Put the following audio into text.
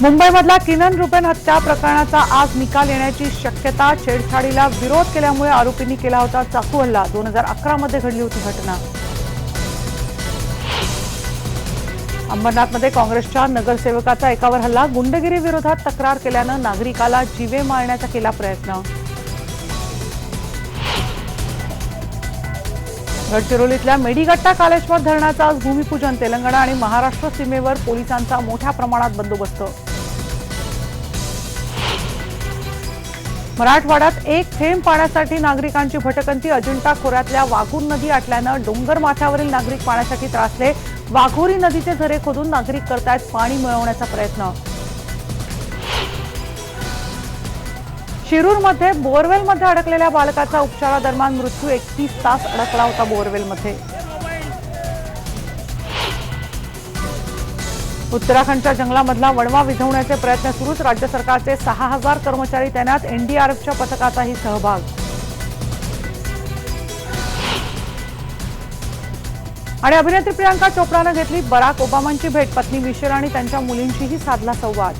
मुंबईमधला किनन रुपेन हत्या प्रकरणाचा आज निकाल येण्याची शक्यता। छेडछाडीला विरोध केल्यामुळे आरोपींनी केला होता चाकू हल्ला। 2011 मध्ये घडली होती घटना। अंबरनाथमध्ये काँग्रेसच्या नगरसेवकाचा एकावर हल्ला। गुंडगिरी विरोधात तक्रार केल्यानं नागरिकाला जीवे मारण्याचा केला प्रयत्न। गडचिरोलीतल्या मेडीगट्टा कालेश्वर धरणाचं आज भूमिपूजन। तेलंगणा आणि महाराष्ट्र सीमेवर पोलिसांचा मोठ्या प्रमाणात बंदोबस्त। मराठवाड्यात एक थेंब पाण्यासाठी नागरिकांची भटकंती। अजिंठा खोऱ्यातल्या वाघूर नदी आटल्यानं डोंगर माथ्यावरील नागरिक पाण्यासाठी त्रासले। वाघोरी नदीचे झरे खोदून नागरिक करतायत पाणी मिळवण्याचा प्रयत्न। शिरूरमध्ये बोअरवेलमध्ये अडकलेल्या बालकाचा उपचारादरम्यान मृत्यू। 31 तास अडकला होता बोअरवेलमध्ये। उत्तराखंडच्या जंगलामधला वणवा विझवण्याचे प्रयत्न सुरूच। राज्य सरकारचे 6000 कर्मचारी तैनात। एनडीआरएफच्या पथकाचाही सहभाग। आणि अभिनेत्री प्रियांका चोप्रानं घेतली बराक ओबामांची भेट। पत्नी मिशेल आणि त्यांच्या मुलींशीही साधला संवाद।